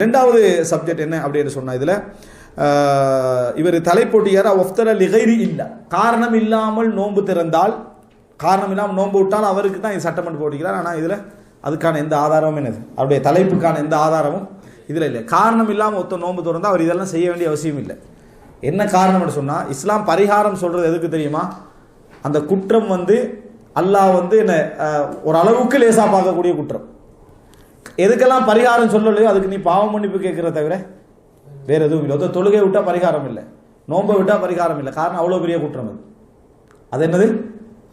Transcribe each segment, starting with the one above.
இரண்டாவது சப்ஜெக்ட் என்ன அப்படின்னு சொன்னா இதுல இவர் தலைப்போட்டியார் ஒஃப்தர லிகைரி இல்ல காரணம் இல்லாமல் நோன்பு திறந்தால் காரணம் இல்லாமல் நோன்பு விட்டால் அவருக்கு தான் இது சட்டமன்ற போட்டிக்கிறார். ஆனால் இதுல அதுக்கான எந்த ஆதாரமும் என்னது அவருடைய தலைப்புக்கான எந்த ஆதாரமும் இதுல இல்லை. காரணம் இல்லாமல் ஒருத்தர் நோன்பு திறந்தால் அவர் இதெல்லாம் செய்ய வேண்டிய அவசியம் இல்லை. என்ன காரணம்னு சொன்னா இஸ்லாம் பரிகாரம் சொல்றது எதுக்கு தெரியுமா? அந்த குற்றம் அல்லாஹ் என்ன ஒரு அளவுக்கு லேசா பார்க்கக்கூடிய குற்றம். எதுக்கெல்லாம் பரிகாரம் சொல்லலையோ அதுக்கு நீ பாவம் மன்னிப்பு கேட்கிற தவிர வேற எதுவும் இல்லை. தொழுகை விட்டா பரிகாரம் இல்லை, நோன்பை விட்டா பரிகாரம் இல்லை. காரணம் அவ்வளவு பெரிய குற்றம். அது என்னது?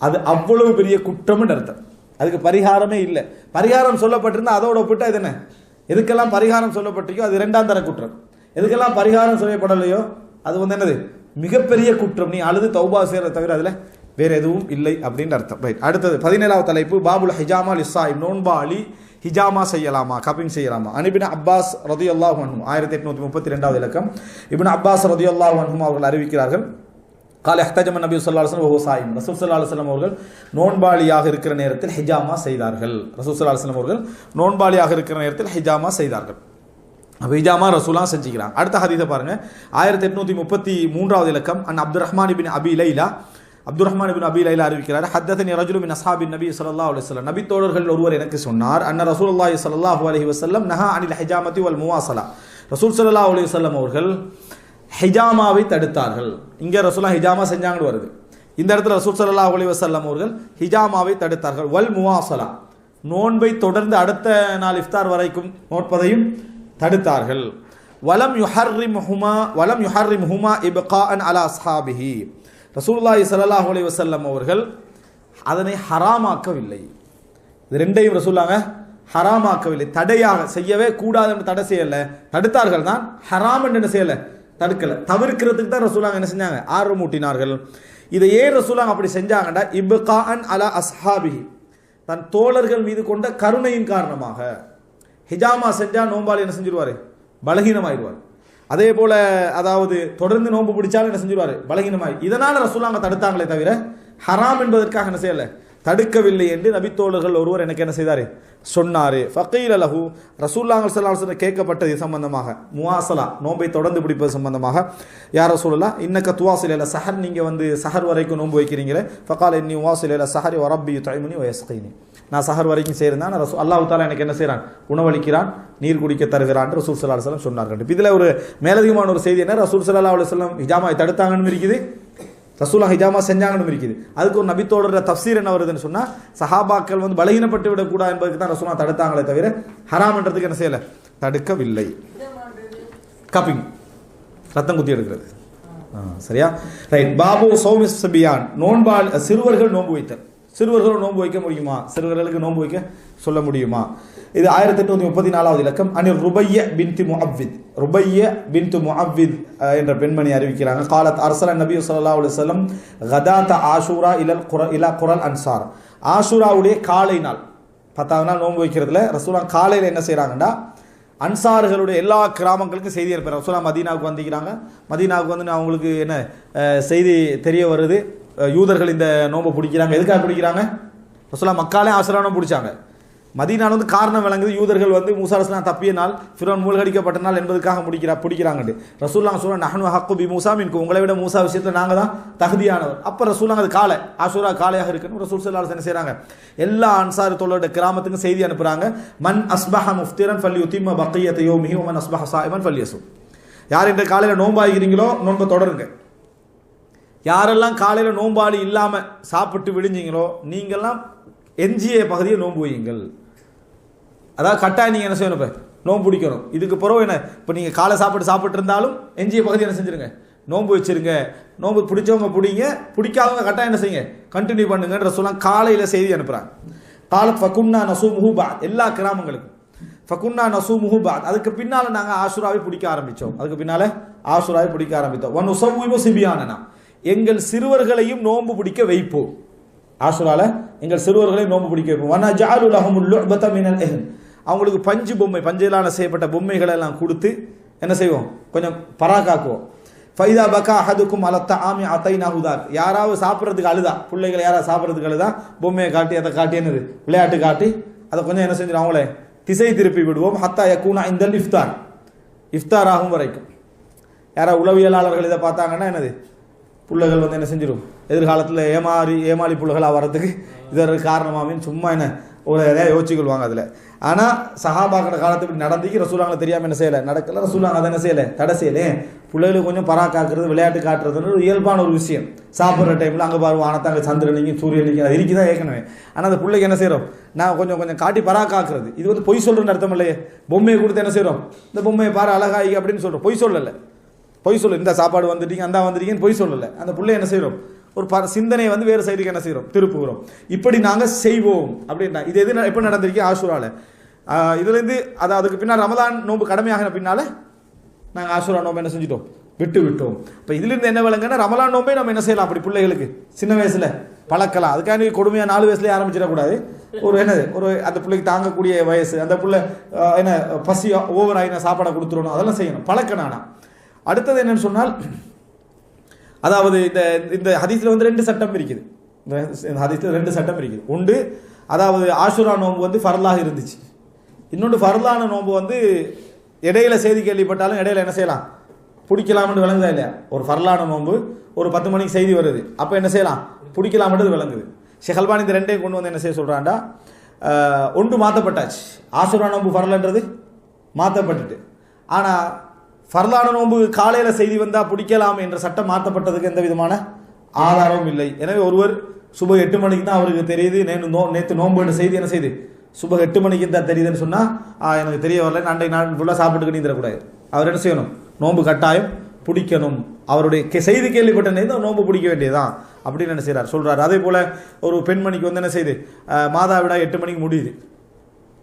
அது அவ்வளவு பெரிய குற்றம் அர்த்தம். அதுக்கு பரிகாரமே இல்லை. பரிகாரம் சொல்லப்பட்டிருந்தா அதோட ஒப்பிட்டா இது என்ன? எதுக்கெல்லாம் பரிகாரம் சொல்லப்பட்டிருக்கோ அது இரண்டாம் தர குற்றம். எதுக்கெல்லாம் பரிகாரம் சொல்லப்படலையோ அது என்னது? மிகப்பெரிய குற்றம். நீ அழுது தௌபா செய்யறத தவிர அதுல வேற எதுவும் இல்லை அப்படின்னு அர்த்தம். ரைட். அடுத்தது 17வது தலைப்பு பாபுல் ஹிஜாமா லிஸ்ஸாயிம், நோன்பாளி ஹிஜாமா செய்யலாமா, கப்பிங் செய்யலாமா? இப்னு அப்பாஸ் ரலியல்லாஹு அன்ஹு 1832வது இலக்கம். இப்னு அப்பாஸ் ரலியல்லாஹு அன்ஹு அவர்கள் அறிவிக்கிறார்கள், கால இஹ்தஜம நபி ஸல்லல்லாஹு அலைஹி வஸல்லம் வஹுவ ஸாயிம், ரசூல் ஸல்லல்லாஹு அலைஹி வஸல்லம் அவர்கள் நோன்பாளியாக இருக்கிற நேரத்தில் ஹிஜாமா செய்தார்கள். ரசூல் ஸல்லல்லாஹு அலைஹி வஸல்லம் அவர்கள் நோன்பாளியாக இருக்கிற நேரத்தில் ஹிஜாமா செய்தார்கள். அப்ப ஹிஜாமா ரசூலுல்லாஹ் செஞ்சுக்கிறாங்க. அடுத்த ஹதீஸை பாருங்க, 1833வது இலக்கம். அன் அப்துர் ரஹ்மான் இப்னு அபி லைலா, அப்துர் ரஹ்மான் இப்னு அபி லைலா அறிவிக்கிறார், ஹத்ததனி ரஜுலு மின் அஸ்ஹாபின் நபி ஸல்லல்லாஹு அலைஹி வஸல்லம், நபி தோழர்கள் ஒருவர் எனக்கு சொன்னார், அன்ன ரசூலுல்லாஹி ஸல்லல்லாஹு அலைஹி வஸல்லம் நஹா அனில் ஹிஜாமத்தி வல் முவாசலா, ரசூல் ஸல்லல்லாஹு அலைஹி வஸல்லம் அவர்கள் ஹிஜாமாவை தடுத்தார்கள். இங்க ரசூலுல்லாஹ் ஹிஜாமா செஞ்சாங்கன்னு வருது. இந்த இடத்துல ரசூல் ஸல்லல்லாஹு அலைஹி வஸல்லம் அவர்கள் ஹிஜாமாவை தடுத்தார்கள். வல் முவாசலா, நோன்பை தொடர்ந்து அடுத்த நாள் இஃப்தார் வரைக்கும் நோட்பதையும் தடுத்தார்கள். வலம் யுஹர்ரிம்ஹுமா இப்காஅன் அலா அஸ்ஹாபிஹி, ரசூலுல்லாஹி ஸல்லல்லாஹு அலைஹி வஸல்லம் அவர்கள் அதனை ஹராமாக்கவில்லை. இது ரெண்டையும் ரசூலுல்லாஹ் ஹராமாக்கவில்லை. தடையாக செய்யவே கூடாது என்று தடை செய்யல, தடுத்தார்கள் தான். ஹராம் என்று என்ன செய்யல, தடுக்கல. தவிர்க்கிறதுக்கு தான் ரசூலுல்லாஹ் என்ன செஞ்சாங்க, ஆர்வம் ஊட்டினார்கள். இதை ஏன் ரசூலுல்லாஹ் அப்படி செஞ்சாங்கடா, இப்காஅன் அலா அஸ்ஹாபிஹி, தன் தோழர்கள் மீது கொண்ட கருணையின் காரணமாக. ஹிஜாமா செஞ்சா நோம்பாளி என்ன செஞ்சிருவாரு, பலகீனமாயிடுவார். அதே போல அதாவது தொடர்ந்து நோன்பு பிடிச்சாலும் என்ன செஞ்சிருவாரு, பலகீனமாய். இதனால ரசூலுல்லாஹ் தடுத்தாங்களே தவிர ஹராம் என்பதற்காக என்ன செய்யல, தடுக்கவில்லை என்று நபித்தோழர்கள் ஒருவர் எனக்கு என்ன செய்தாரு, சொன்னாரு. ஃபகீல லஹு, ரசூலுல்லாஹி ஸல்லல்லாஹு அலைஹி வஸல்லம் கேட்கப்பட்டது சம்பந்தமாக, முவாசலா நோன்பை தொடர்ந்து பிடிப்பது சம்பந்தமாக, யா ரசூலுல்லாஹ் இன்னக துவாசில் இலா சஹர், நீங்க சஹர் வரைக்கும் நோன்பு வைக்கிறீங்களே, ஃபகால இன்னி வாசில் இலா சஹரி வ ரப்பி யுத்இமுனி வ யஸ்கீனி, நான் சஹர் வரைக்கும் செய்யறேன், அல்லாஹ் தஆலா எனக்கு என்ன செய்றான், உணவளிக்கிறான், நீர் குடிக்க தருகிறான் ரசூல் ஸல்லல்லாஹு அலைஹி வஸல்லம் சொன்னார்கள். இதுல ஒரு மேலதிகமான ஒரு செய்தி என்ன, ரசூல் ஸல்லல்லாஹு அலைஹி வஸல்லம் ஹிஜாமாவை தடுத்தாங்கன்னு இருக்குது, ரசூலுல்லாஹ் ஹிஜாமா செஞ்சாங்கன்னு இருக்குது. அதுக்கு ஒரு நபித்தோட தஃப்சீர் என்ன வருதுன்னு சொன்னா, சஹாபாக்கள் பலகீனப்பட்டு விடக்கூடாது என்பதற்கு தான் ரசூலுல்லாஹ் தடுத்தாங்களே தவிர ஹராம் என்றதுக்கு என்ன செய்யல, தடுக்கவில்லை. கப்பிங், ரத்தம் குத்தி எடுக்கிறது, சரியா? ரைட். பாபு சௌமி சபியான், நோன்பால் சிறுவர்கள் நோன்பு வைத்தல். சிறுவர்கள் நோன்பு வைக்க முடியுமா, சிறுவர்களுக்கு நோன்பு வைக்க சொல்ல முடியுமா? இது 1834வது இலக்கம். அனில் ருபைய பின்த் முஅவ்வித், ருபைய பின்த் முஅவ்வித் என்ற பெண்மணி அறிவிக்கிறாங்க, காலத் அர்சல நபி ஸல்லல்லாஹு அலைஹி வஸல்லம் கதாத ஆஷூரா இலா குரல் அன்சார், ஆஷூராவுடைய காலை நாள் 10வது நாள் நோன்பு வைக்கிறதுல ரசூலுல்லாஹ் காலையில் என்ன செய்யறாங்கடா, அன்சார்களுடைய எல்லா கிராமங்களுக்கும் செய்தி அனுப்புறாங்க. ரசூலுல்லாஹ் மதீனாவுக்கு வந்திருக்கிறாங்க. மதீனாவுக்கு அவங்களுக்கு என்ன செய்தி தெரிய வருது, யூதர்கள் இந்த நோன்பை பிடிக்கிறாங்க. எதுக்காக பிடிக்கிறாங்க? ரசூலுல்லாஹ் மக்காலே ஆசுராவை பிடிச்சாங்க. மதீனால காரணம் விளங்குது, யூதர்கள் மூசா அலைஹிஸ்ஸலாம் தப்பிய நாள், ஃபிரௌன் மூழ்கடிக்கப்பட்ட நாள் என்பதற்காக பிடிக்கிறாங்க. ரசூலுல்லாஹ் சொல்றாங்க, நஹ்னு ஹக்கு பி மூசா மின்கும், உங்களை விட மூசா விஷயத்தில் நாங்க தான் தகுதியானவர். அப்ப ரசூலுல்லாஹ் அது காலை ஆஷூரா காலையாக இருக்குன்னு ரசூல் ஸல்லல்லாஹு அலைஹி வஸல்லம் என்ன செய்றாங்க, எல்லா அன்சார் தோழருடைய கிராமத்துக்கு செய்தி அனுப்புறாங்க. மன் அஸ்பஹ முஃப்திரன் ஃபல்யுதிம்ம பக்கியத யௌமிஹி வ மன் அஸ்பஹ ஸாயிமன் ஃபல்யஸும், யார் இந்த காலையில நோம்பாகிறீங்களோ நோன்பை தொடருங்க, யாரெல்லாம் காலையில நோம்பாளி இல்லாம சாப்பிட்டு விடுஞ்சீங்களோ நீங்கெல்லாம் எஞ்சிய பகுதியை நோன்பு வையுங்கள். அதாவது கட்டாயம் நீங்க என்ன செய்யணும், நோன்பு பிடிக்கணும். இதுக்கு பிறகு என்ன, இப்போ நீங்க காலை சாப்பிட்டு இருந்தாலும் எஞ்சிய பகுதி என்ன செஞ்சிருங்க, நோன்பு வச்சிருங்க. நோன்பு பிடிச்சவங்க பிடிங்க, பிடிக்காதவங்க கட்டாயம் என்ன செய்யுங்க, கண்டினியூ பண்ணுங்கன்ற சொல்லலாம். காலையில செய்தி அனுப்புறாங்க. காலத் ஃபகுன்னா நசூமுஹு பஅத், எல்லா கிராமங்களுக்கும் ஃபகுன்னா நசூமுஹு பஅத், அதுக்கு பின்னால நாங்க ஆஷுராவை பிடிக்க ஆரம்பிச்சோம். வ நுஸவ்விமு சிபியானனா, எங்கள் சிறுவர்களையும் நோன்பு பிடிக்க வைப்போம். ஆஷுரால எங்கள் சிறுவர்களையும் நோன்பு பிடிக்க வைப்போம். வ நஜஅலு லஹுமுல் லுஅபத மினல் இஹ்ன், அவங்களுக்கு பஞ்சு பொம்மை, பஞ்சிலான செய்யப்பட்ட பொம்மைகளை எல்லாம் கொடுத்து என்ன செய்வோம், கொஞ்சம் பராக்காக்குவோம். ஃபைதா பகா அஹதுக்கும் அல தஆமி அதைனாஹு தாக், யாராவது சாப்பிட்றதுக்கு அழுதா, பிள்ளைகள் யாராவது சாப்பிட்றதுக்கு அழுதா பொம்மையை காட்டி அதை காட்டி என்னது விளையாட்டு காட்டி அதை கொஞ்சம் என்ன செஞ்சிடும், அவங்களே திசை திருப்பி விடுவோம். ஹத்தா யகூனா இந்தல் இஃப்தார், இஃப்தார் ஆகும் வரைக்கும். யாராவது உளவியலாளர்கள் இதை பார்த்தாங்கன்னா என்னது, பிள்ளைகள் வந்து என்ன செஞ்சிடும், எதிர்காலத்தில் ஏமாளி பிள்ளைகளாக வர்றதுக்கு இதற்கு காரணமாமின்னு சும்மா என்ன ஒரு எதாவது யோசிச்சுக்கொள்வாங்க அதில். ஆனால் சஹாபாக்கிற காலத்துக்கு நடந்துக்கு ரசூலாங்களை தெரியாமல் என்ன செய்யலை, நடக்கல. ரசூலாங்க அதை என்ன செய்யலை, தடை செய்யலை. பிள்ளைகளுக்கு கொஞ்சம் பராக்காக்குறது, விளையாட்டு காட்டுறதுன்னு ஒரு இயல்பான ஒரு விஷயம். சாப்பிட்ற டைமில் அங்கே பாரு வானத்தை, அங்கே சந்திரனிக்கும் சூரியனிக்கும் அது இருக்குதான் ஏற்கனவே. ஆனால் அந்த பிள்ளைக்கு என்ன செய்கிறோம், நான் கொஞ்சம் கொஞ்சம் காட்டி பராக்காக்குறது. இது வந்து பொய் சொல்கிறேன்னு அர்த்தம் இல்லையே. பொம்மையை கொடுத்து என்ன செய்கிறோம், இந்த பொம்மையை பாரு அழகாயி அப்படின்னு சொல்கிறோம். பொய் சொல்லலை, பொய் சொல்ல, இந்த சாப்பாடு வந்துட்டீங்க அந்த வந்துட்டீங்கன்னு பொய் சொல்லலை. அந்த பிள்ளை என்ன செய்கிறோம், ஒரு சிந்தனையை வந்து வேறு சைடுக்கு என்ன செய்கிறோம், திருப்புகிறோம். இப்படி நாங்கள் செய்வோம் அப்படின்னா இது எது எப்போ நடந்திருக்கு, ஆஷூரால. இதுலேருந்து அதுக்கு பின்னால் ரமலான் நோன்பு கடமையாகின பின்னால் நாங்கள் ஆஷூரா நோம்பு என்ன செஞ்சிட்டோம், விட்டோம். இப்போ இதுலேருந்து என்ன விளங்குன்னா ரமலான் நோம்பே நம்ம என்ன செய்யலாம், அப்படி பிள்ளைகளுக்கு சின்ன வயசில் பழக்கலாம். அதுக்காக கொடுமையாக 4 வயசுலேயே ஆரம்பிச்சிடக்கூடாது. ஒரு என்னது, ஒரு அந்த பிள்ளைக்கு தாங்கக்கூடிய வயசு, அந்த பிள்ளை என்ன பசி ஓவர் ஆகின சாப்பாடை கொடுத்துடணும், அதெல்லாம் செய்யணும், பழக்கணானா. அடுத்தது என்னன்னு சொன்னால், அதாவது இந்த ஹதீஸில் வந்து 2 சட்டம் இருக்குது. இந்த ஹதீஸில் 2 சட்டம் இருக்குது. ஒன்று, அதாவது ஆஷுரா நோன்பு வந்து ஃபர்லாக இருந்துச்சு. இன்னொன்று, ஃபர்லான நோன்பு வந்து இடையில செய்தி கேள்விப்பட்டாலும் இடையில என்ன செய்யலாம், பிடிக்கலாம்னு விளங்குதா இல்லையா. ஒரு ஃபர்லான நோன்பு ஒரு 10 மணிக்கு செய்தி வருது, அப்போ என்ன செய்யலாம், பிடிக்கலாம்ன்றது விளங்குது. ஷேக் அல்பானி இந்த 2ஐயும் கொண்டு வந்து என்ன செய்ய சொல்கிறான்டா, ஒன்று மாற்றப்பட்டாச்சு. ஆஷுரா நோன்பு ஃபர்லன்றது மாற்றப்பட்டுட்டு, ஆனால் ஃபர்லான நோன்பு காலையில் செய்தி வந்தால் பிடிக்கலாம் என்ற சட்டம் மாற்றப்பட்டதுக்கு எந்த விதமான ஆதாரமும் இல்லை. எனவே ஒருவர் சுப 8 மணிக்கு தான் அவருக்கு தெரியுது, நேற்று நோன்பு செய்தி என்ன செய்யுது, சுப 8 மணிக்கு தான் தெரியுதுன்னு சொன்னால் எனக்கு தெரிய வரல, அன்றைக்கு நாள் ஃபுல்லாக சாப்பிட்டுக்கு நீந்திரக்கூடாது. அவர் என்ன செய்யணும், நோன்பு கட்டாயம் பிடிக்கணும். அவருடைய செய்தி கேள்விப்பட்ட நேரம் நோன்பு பிடிக்க வேண்டியதான் அப்படின்னு என்ன செய்கிறார் சொல்கிறார். அதே போல் ஒரு பெண்மணிக்கு வந்து என்ன செய்யுது, மாதாவிடா 8 மணிக்கு முடியுது,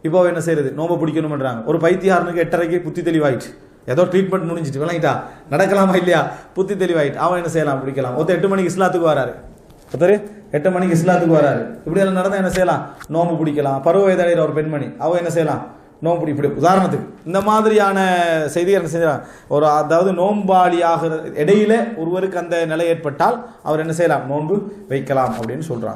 இப்போ என்ன செய்யுது, நோன்பு பிடிக்கணும்ன்றாங்க. ஒரு பைத்தியாரனுக்கு 8:30க்கு புத்தி தெளிவாயிட்டு, ஏதோ ட்ரீட்மெண்ட் முடிஞ்சிட்டு விளங்கிட்டா, நடக்கலாமா இல்லையா, புத்தி தெளிவாயிட்டு, அவன் என்ன செய்யலாம், பிடிக்கலாம். ஒருத்தர் 8 மணிக்கு இஸ்லாத்துக்கு வராரு, ஒருத்தர் 8 மணிக்கு இஸ்லாத்துக்கு வராரு, இப்படி எல்லாம் நடந்தால் என்ன செய்யலாம், நோம்பு பிடிக்கலாம். பருவ வயதடைகிற ஒரு பெண்மணி, அவன் என்ன செய்யலாம், நோம்பு இப்படி உதாரணத்துக்கு இந்த மாதிரியான செய்திகள் என்ன செய்யலாம். ஒரு அதாவது நோம்பாளியாக இடையில ஒருவருக்கு அந்த நிலை ஏற்பட்டால் அவர் என்ன செய்யலாம், நோன்பு வைக்கலாம் அப்படின்னு சொல்றாங்க.